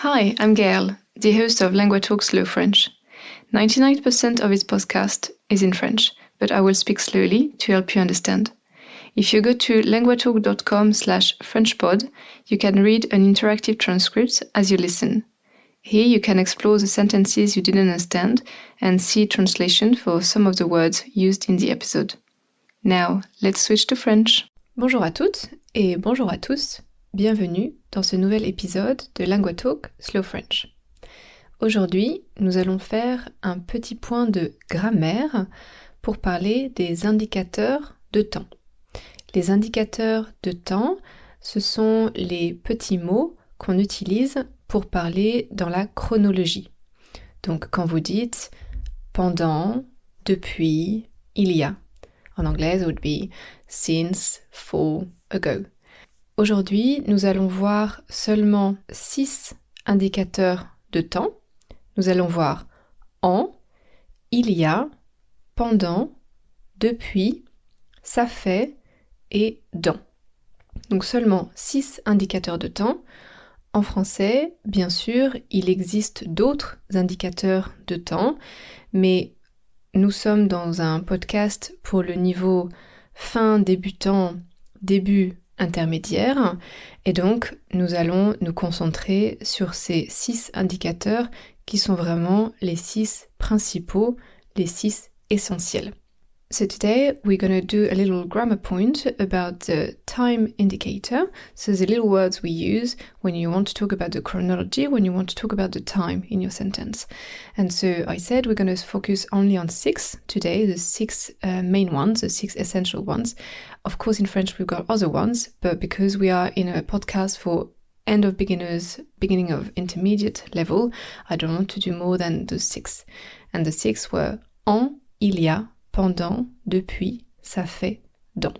Hi, I'm Gail, the host of LanguaTalk Slow French. 99% of this podcast is in French, but I will speak slowly to help you understand. If you go to languatalk.com/FrenchPod, you can read an interactive transcript as you listen. Here you can explore the sentences you didn't understand and see translation for some of the words used in the episode. Now, let's switch to French. Bonjour à toutes et bonjour à tous. Bienvenue dans ce nouvel épisode de LanguaTalk Slow French. Aujourd'hui, nous allons faire un petit point de grammaire pour parler des indicateurs de temps. Les indicateurs de temps, ce sont les petits mots qu'on utilise pour parler dans la chronologie. Donc quand vous dites pendant, depuis, il y a. En anglais, it would be since, for, ago. Aujourd'hui, nous allons voir seulement 6 indicateurs de temps. Nous allons voir en, il y a, pendant, depuis, ça fait et dans. Donc seulement 6 indicateurs de temps. En français, bien sûr, il existe d'autres indicateurs de temps, mais nous sommes dans un podcast pour le niveau fin débutant, début intermédiaire, et donc nous allons nous concentrer sur ces 6 indicateurs qui sont vraiment les 6 principaux, les 6 essentiels. So today we're going to do a little grammar point about the time indicator, so the little words we use when you want to talk about the chronology, when you want to talk about the time in your sentence. And so I said we're going to focus only on 6 today, the 6 main ones, the 6 essential ones. Of course in French we've got other ones, but because we are in a podcast for end of beginners, beginning of intermediate level, I don't want to do more than those 6. And the 6 were en, il y a, pendant, depuis, ça fait, dans.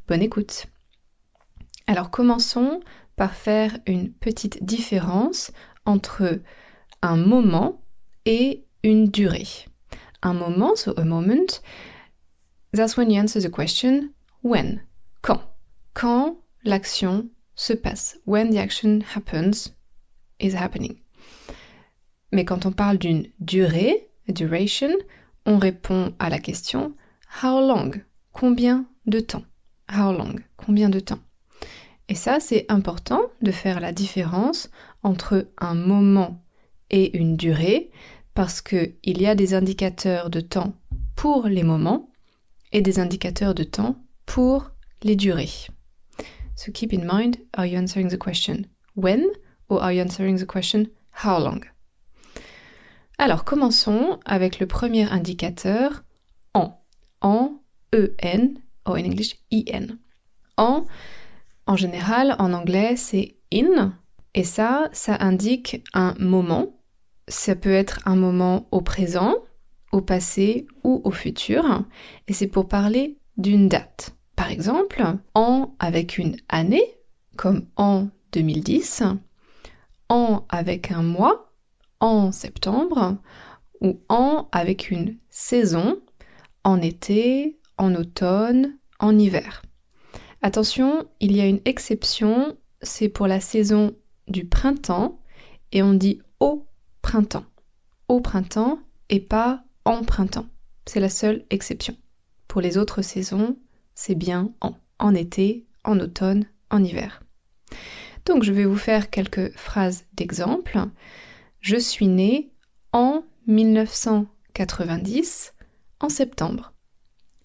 Bonne écoute. Alors commençons par faire une petite différence entre un moment et une durée. Un moment, so a moment, that's when you answer the question when, quand. Quand l'action se passe. When the action happens, is happening. Mais quand on parle d'une durée, a duration, on répond à la question how long? Combien de temps? How long? Combien de temps? Et ça, c'est important de faire la différence entre un moment et une durée parce qu'il y a des indicateurs de temps pour les moments et des indicateurs de temps pour les durées. So keep in mind, are you answering the question when or are you answering the question how long? Alors, commençons avec le premier indicateur, en. En, E-N, or in English, I-N. En général, en anglais, c'est in, et ça indique un moment. Ça peut être un moment au présent, au passé ou au futur, et c'est pour parler d'une date. Par exemple, en avec une année, comme en 2010, en avec un mois, en septembre, ou en avec une saison, en été, en automne, en hiver. Attention, il y a une exception, c'est pour la saison du printemps, et on dit au printemps et pas en printemps. C'est la seule exception. Pour les autres saisons, c'est bien en été, en automne, en hiver. Donc je vais vous faire quelques phrases d'exemple. Je suis née en 1990 en septembre.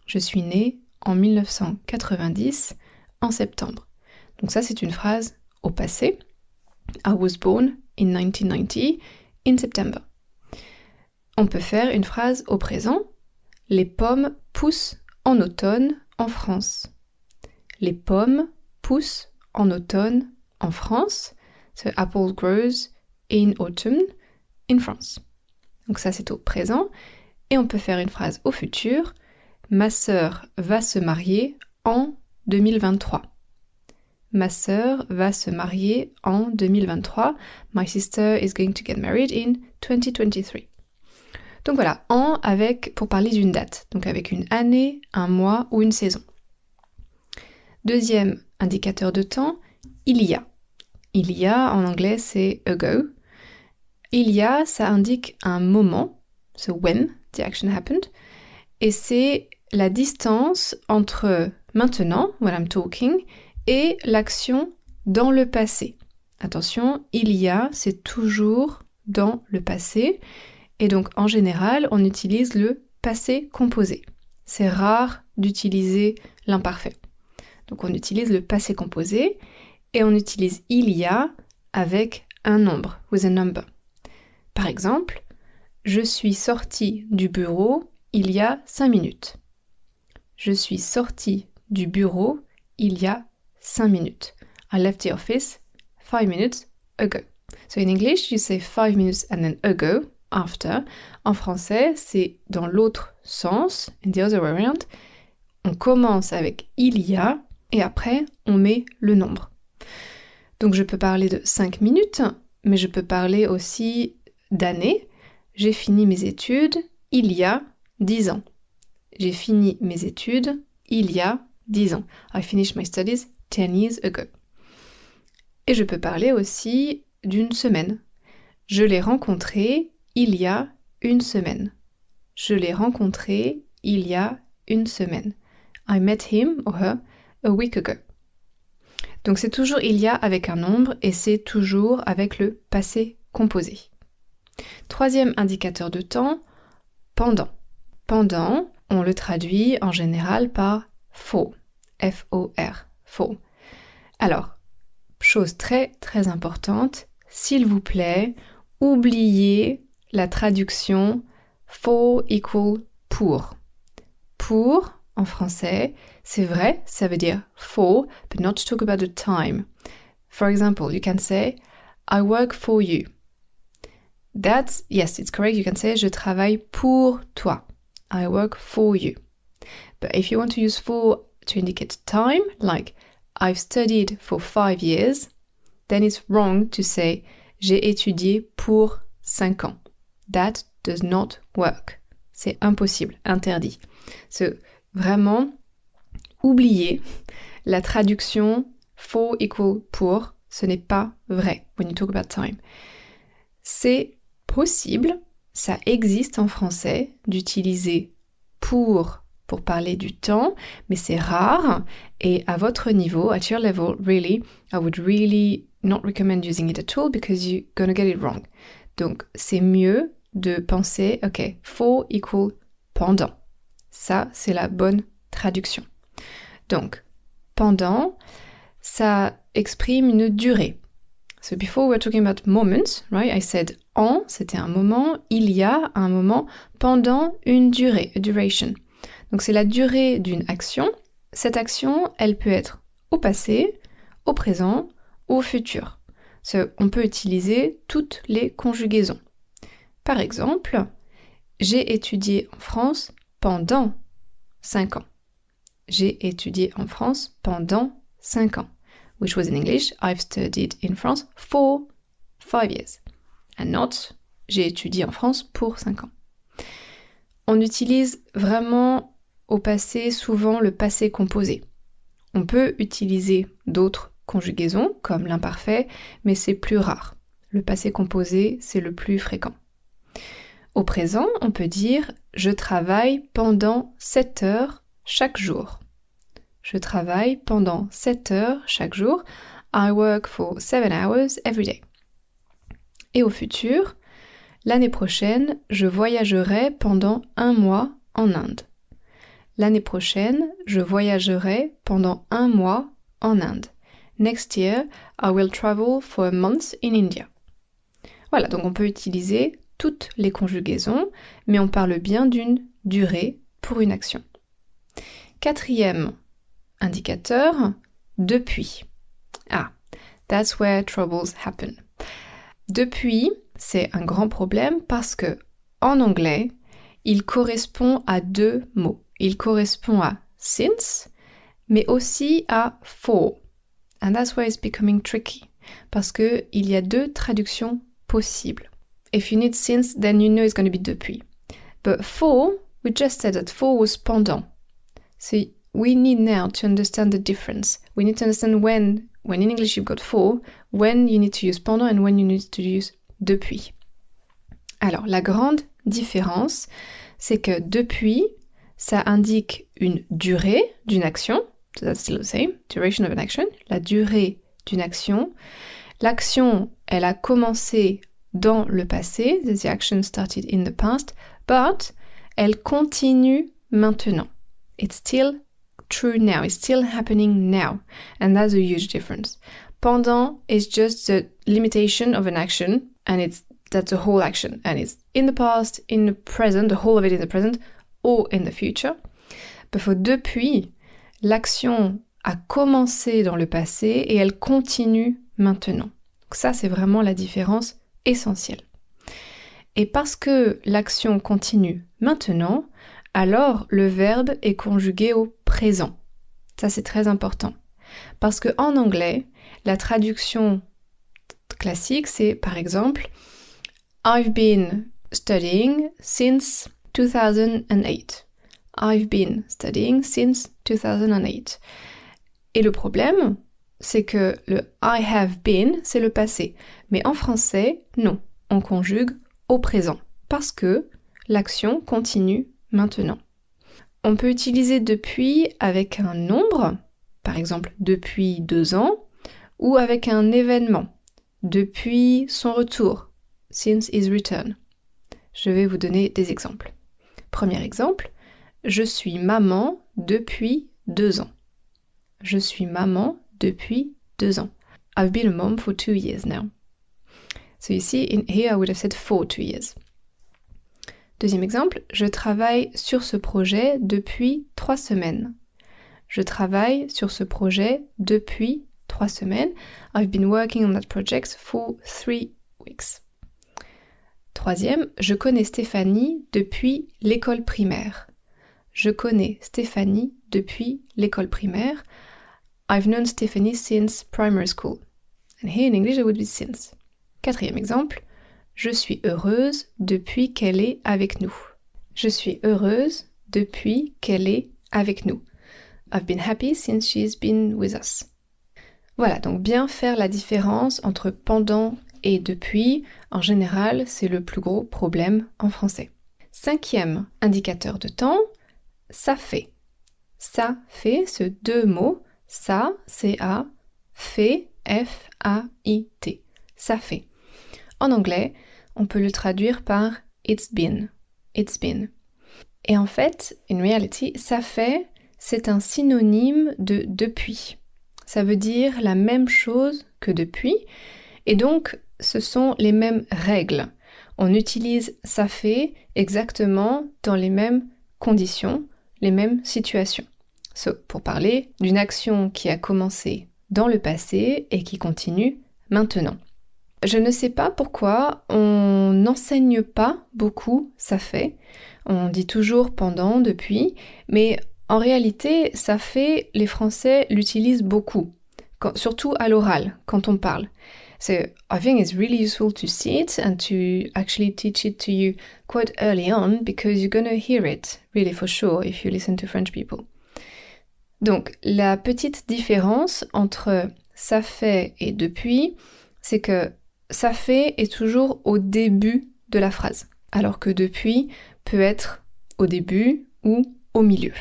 Je suis née en 1990 en septembre. Donc ça, c'est une phrase au passé. I was born in 1990 in September. On peut faire une phrase au présent. Les pommes poussent en automne en France. Les pommes poussent en automne en France. So apple grows in autumn in France. Donc ça c'est au présent. Et on peut faire une phrase au futur. Ma sœur va se marier en 2023. Ma sœur va se marier en 2023. My sister is going to get married in 2023. Donc voilà, en avec pour parler d'une date. Donc avec une année, un mois ou une saison. Deuxième indicateur de temps, il y a. Il y a, en anglais, c'est ago. Il y a, ça indique un moment, so when the action happened, et c'est la distance entre maintenant, when I'm talking, et l'action dans le passé. Attention, il y a, c'est toujours dans le passé, et donc en général, on utilise le passé composé. C'est rare d'utiliser l'imparfait. Donc on utilise le passé composé, et on utilise il y a avec un nombre, with a number. Par exemple, je suis sortie du bureau il y a 5 minutes. Je suis sortie du bureau il y a 5 minutes. I left the office 5 minutes ago. So in English, you say 5 minutes and then ago, after. En français, c'est dans l'autre sens, in the other way around. On commence avec il y a et après, on met le nombre. Donc je peux parler de 5 minutes, mais je peux parler aussi d'années. J'ai fini mes études il y a 10 ans. J'ai fini mes études il y a 10 ans. I finished my studies 10 years ago. Et je peux parler aussi d'une semaine. Je l'ai rencontré il y a une semaine. Je l'ai rencontré il y a une semaine. I met him or her a week ago. Donc c'est toujours il y a avec un nombre et c'est toujours avec le passé composé. Troisième indicateur de temps, pendant. Pendant, on le traduit en général par for, F-O-R, for. Alors, chose très très importante, s'il vous plaît, oubliez la traduction for equal pour. Pour, en français, c'est vrai, ça veut dire for, but not to talk about the time. For example, you can say, I work for you. That's, yes, it's correct, you can say, je travaille pour toi. I work for you. But if you want to use for to indicate time, like, I've studied for 5 years, then it's wrong to say, j'ai étudié pour 5 ans. That does not work. C'est impossible, interdit. So, vraiment, oubliez la traduction for equal pour, ce n'est pas vrai when you talk about time. C'est possible, ça existe en français, d'utiliser pour parler du temps, mais c'est rare et à votre niveau, at your level, really, I would really not recommend using it at all because you're gonna get it wrong. Donc, c'est mieux de penser, ok, for equal pendant. Ça, c'est la bonne traduction. Donc, pendant, ça exprime une durée. So before we were talking about moments, right? I said en, c'était un moment, il y a un moment, pendant une durée, a duration. Donc c'est la durée d'une action. Cette action, elle peut être au passé, au présent, au futur. So, on peut utiliser toutes les conjugaisons. Par exemple, j'ai étudié en France pendant 5 ans. J'ai étudié en France pendant 5 ans. Which was in English, I've studied in France for 5 years. And not, j'ai étudié en France pour 5 ans. On utilise vraiment au passé souvent le passé composé. On peut utiliser d'autres conjugaisons comme l'imparfait, mais c'est plus rare. Le passé composé, c'est le plus fréquent. Au présent, on peut dire « je travaille pendant 7 heures chaque jour ». Je travaille pendant 7 heures chaque jour. I work for 7 hours every day. Et au futur, l'année prochaine, je voyagerai pendant 1 mois en Inde. L'année prochaine, je voyagerai pendant 1 mois en Inde. Next year, I will travel for a month in India. Voilà, donc on peut utiliser toutes les conjugaisons, mais on parle bien d'une durée pour une action. Quatrième indicateur, depuis. Ah, that's where troubles happen. Depuis, c'est un grand problème parce que, en anglais, il correspond à 2 mots. Il correspond à since, mais aussi à for. And that's why it's becoming tricky. Parce qu'il y a 2 traductions possibles. If you need since, then you know it's going to be depuis. But for, we just said that for was pendant. So we need now to understand the difference. We need to understand when in English you've got for, when you need to use pendant and when you need to use depuis. Alors, la grande différence, c'est que depuis, ça indique une durée d'une action. So that's still the same, duration of an action. La durée d'une action. L'action, elle a commencé dans le passé. The action started in the past. But elle continue maintenant. It's still true now. It's still happening now. And that's a huge difference. Pendant is just the limitation of an action, and that's the whole action. And it's in the past, in the present, the whole of it in the present, or in the future. But for depuis, l'action a commencé dans le passé et elle continue maintenant. Donc ça, c'est vraiment la différence essentielle. Et parce que l'action continue maintenant, alors le verbe est conjugué au présent. Ça, c'est très important. Parce qu'en anglais, la traduction classique, c'est par exemple « I've been studying since 2008 ». I've been studying since 2008. Et le problème, c'est que le I have been, c'est le passé. Mais en français, non, on conjugue au présent, parce que l'action continue maintenant. On peut utiliser depuis avec un nombre, par exemple depuis 2 ans, ou avec un événement, depuis son retour, since his return. Je vais vous donner des exemples. Premier exemple, je suis maman depuis 2 ans. Je suis maman depuis 2 ans. I've been a mom for 2 years now. So you see, in here I would have said for 2 years. Deuxième exemple, je travaille sur ce projet depuis 3 semaines. Je travaille sur ce projet depuis 3 semaines. I've been working on that project for 3 weeks. Troisième, je connais Stéphanie depuis l'école primaire. Je connais Stéphanie depuis l'école primaire. I've known Stephanie since primary school. And here in English it would be since. Quatrième exemple, je suis heureuse depuis qu'elle est avec nous. Je suis heureuse depuis qu'elle est avec nous. I've been happy since she's been with us. Voilà, donc bien faire la différence entre pendant et depuis, en général, c'est le plus gros problème en français. Cinquième indicateur de temps, ça fait. Ça fait, ce 2 mots, ça, C-A, fait, F-A-I-T. Ça fait. En anglais, on peut le traduire par it's been. It's been. Et en fait, in reality, ça fait, c'est un synonyme de depuis. Ça veut dire la même chose que depuis, et donc ce sont les mêmes règles. On utilise ça fait exactement dans les mêmes conditions, les mêmes situations. So, pour parler d'une action qui a commencé dans le passé et qui continue maintenant. Je ne sais pas pourquoi on n'enseigne pas beaucoup ça fait. On dit toujours pendant, depuis, mais en réalité, ça fait, les Français l'utilisent beaucoup, surtout à l'oral, quand on parle. So I think it's really useful to see it and to actually teach it to you quite early on because you're going to hear it, really for sure, if you listen to French people. Donc, la petite différence entre ça fait et depuis, c'est que ça fait est toujours au début de la phrase, alors que depuis peut être au début ou au milieu.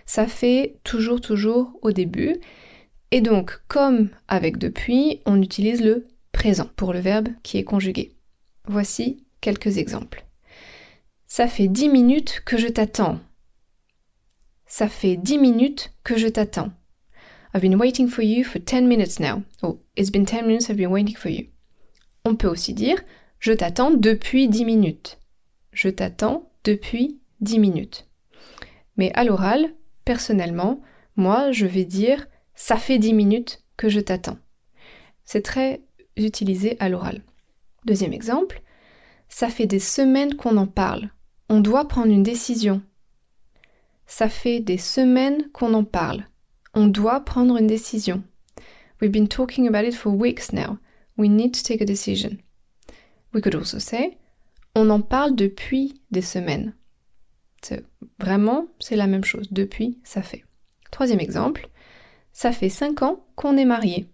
Ça fait toujours au début. Et donc, comme avec depuis, on utilise le présent pour le verbe qui est conjugué. Voici quelques exemples. Ça fait 10 minutes que je t'attends. Ça fait 10 minutes que je t'attends. I've been waiting for you for 10 minutes now. Oh, it's been 10 minutes I've been waiting for you. On peut aussi dire je t'attends depuis 10 minutes. Je t'attends depuis 10 minutes. Mais à l'oral, personnellement, moi, je vais dire ça fait 10 minutes que je t'attends. C'est très utilisé à l'oral. Deuxième exemple, ça fait des semaines qu'on en parle. On doit prendre une décision. Ça fait des semaines qu'on en parle. On doit prendre une décision. We've been talking about it for weeks now. We need to take a decision. We could also say, on en parle depuis des semaines. Vraiment, c'est la même chose. Depuis, ça fait. Troisième exemple, ça fait 5 ans qu'on est mariés.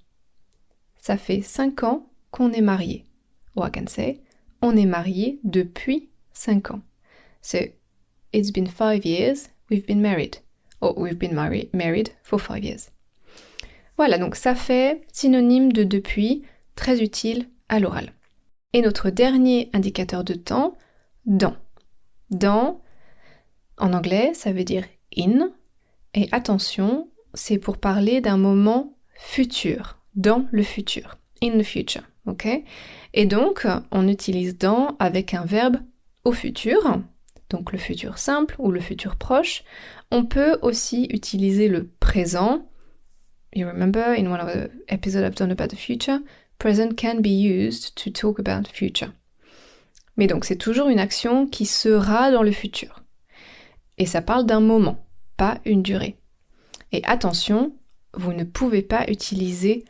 ça fait 5 ans qu'on est mariés. Or I can say, on est mariés depuis 5 ans. So, it's been 5 years we've been married. Or we've been married for 5 years. Voilà, donc ça fait synonyme de depuis, très utile à l'oral. Et notre dernier indicateur de temps, dans. Dans, en anglais, ça veut dire in. Et attention, c'est pour parler d'un moment futur, dans le futur, in the future, ok? Et donc, on utilise dans avec un verbe au futur, donc le futur simple ou le futur proche. On peut aussi utiliser le présent. You remember, in one of the episodes I've done about the future, present can be used to talk about future. Mais donc, c'est toujours une action qui sera dans le futur. Et ça parle d'un moment, pas une durée. Et attention, vous ne pouvez pas utiliser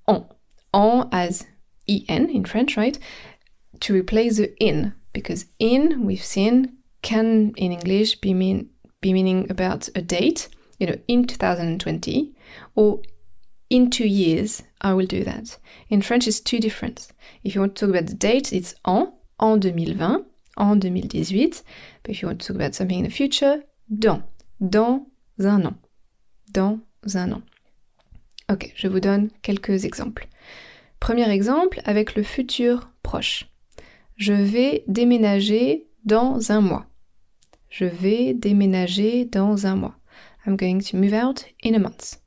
en. En as en in French, right? To replace the in. Because in, we've seen, can in English be meaning about a date, in 2020, or in 2 years, I will do that. In French, it's two different. If you want to talk about the date, it's en 2020, en 2018. But if you want to talk about something in the future, dans un an. Dans un an. Ok, je vous donne quelques exemples. Premier exemple avec le futur proche. Je vais déménager dans un mois. Je vais déménager dans un mois. I'm going to move out in a month.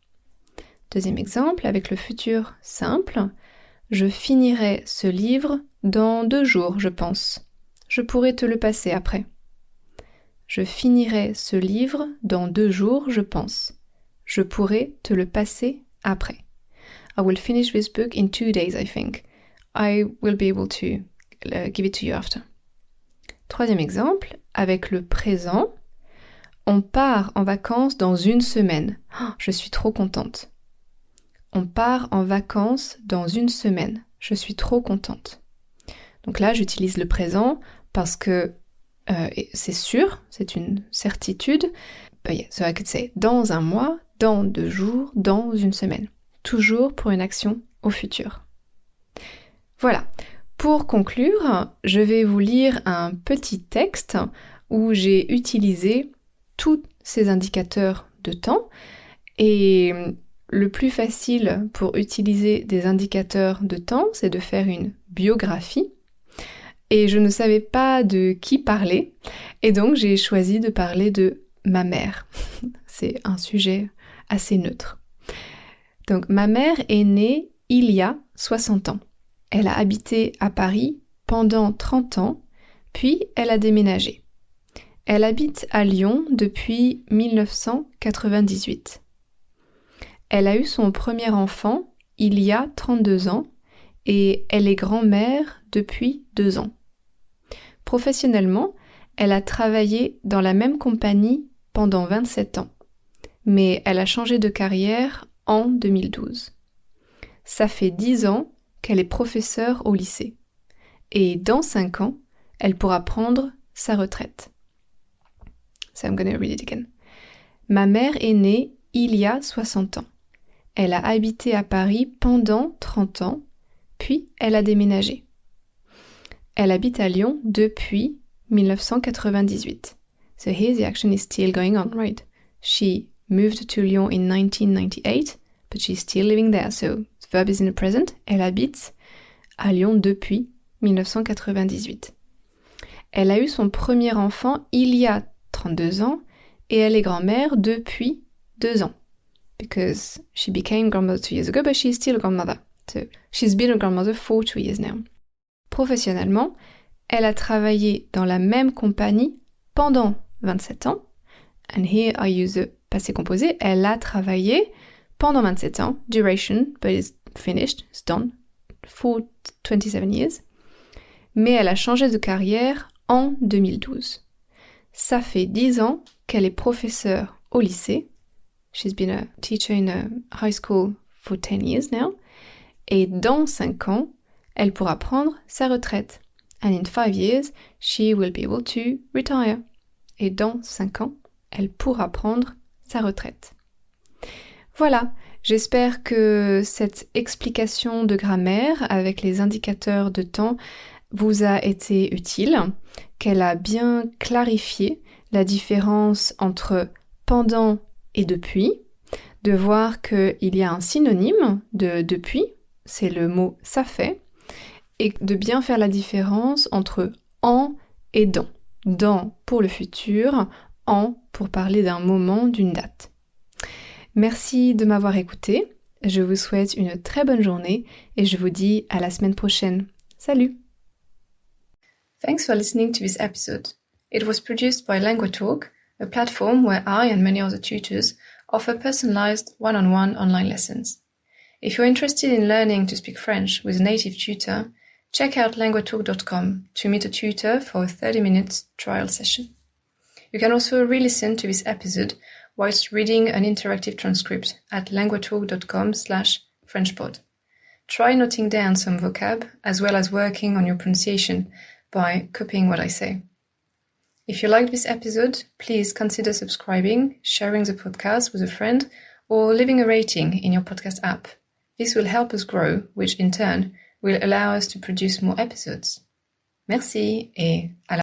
Deuxième exemple avec le futur simple. Je finirai ce livre dans 2 jours, je pense. Je pourrai te le passer après. Je finirai ce livre dans 2 jours, je pense. Je pourrai te le passer après. I will finish this book in 2 days, I think. I will be able to give it to you after. Troisième exemple, avec le présent, on part en vacances dans 1 semaine. Oh, je suis trop contente. On part en vacances dans 1 semaine. Je suis trop contente. Donc là, j'utilise le présent parce que c'est sûr, c'est une certitude. But yeah, so I could say dans un mois, dans 2 jours, dans 1 semaine. Toujours pour une action au futur. Voilà. Pour conclure, je vais vous lire un petit texte où j'ai utilisé tous ces indicateurs de temps. Et le plus facile pour utiliser des indicateurs de temps, c'est de faire une biographie. Et je ne savais pas de qui parler, et donc j'ai choisi de parler de ma mère. C'est un sujet assez neutre. Donc ma mère est née il y a 60 ans. Elle a habité à Paris pendant 30 ans, puis elle a déménagé. Elle habite à Lyon depuis 1998. Elle a eu son premier enfant il y a 32 ans et elle est grand-mère depuis 2 ans. Professionnellement, elle a travaillé dans la même compagnie pendant 27 ans, mais elle a changé de carrière en 2012. Ça fait 10 ans qu'elle est professeure au lycée. Et dans 5 ans, elle pourra prendre sa retraite. So I'm gonna read it again. Ma mère est née il y a 60 ans. Elle a habité à Paris pendant 30 ans, puis elle a déménagé. Elle habite à Lyon depuis 1998. So here the action is still going on, right? She moved to Lyon in 1998, but she's still living there, so the verb is in the present. Elle habite à Lyon depuis 1998. Elle a eu son premier enfant il y a 32 ans et elle est grand-mère depuis 2 ans. Because she became grandmother 2 years ago, but she's still a grandmother. So she's been a grandmother for 2 years now. Professionnellement, elle a travaillé dans la même compagnie pendant 27 ans. And here I use the passé composé. Elle a travaillé pendant 27 ans. Duration, but it's finished, it's done. For 27 years. Mais elle a changé de carrière en 2012. Ça fait 10 ans qu'elle est professeure au lycée. She's been a teacher in a high school for 10 years now. Et dans 5 ans, elle pourra prendre sa retraite. And in 5 years, she will be able to retire. Et dans 5 ans, elle pourra prendre sa retraite. Voilà, J'espère que cette explication de grammaire avec les indicateurs de temps vous a été utile, qu'elle a bien clarifié la différence entre pendant et depuis, de voir qu'il y a un synonyme de depuis, c'est le mot ça fait, et de bien faire la différence entre en et dans. Dans pour le futur, en pour parler d'un moment, d'une date. Merci de m'avoir écouté, je vous souhaite une très bonne journée et je vous dis à la semaine prochaine. Salut! Thanks for listening to this episode. It was produced by LanguaTalk, a platform where I and many other tutors offer personalized one-on-one online lessons. If you're interested in learning to speak French with a native tutor, check out languatalk.com to meet a tutor for a 30-minute trial session. You can also re-listen to this episode whilst reading an interactive transcript at languatalk.com/FrenchPod. Try noting down some vocab as well as working on your pronunciation by copying what I say. If you liked this episode, please consider subscribing, sharing the podcast with a friend, or leaving a rating in your podcast app. This will help us grow, which in turn will allow us to produce more episodes. Merci et à la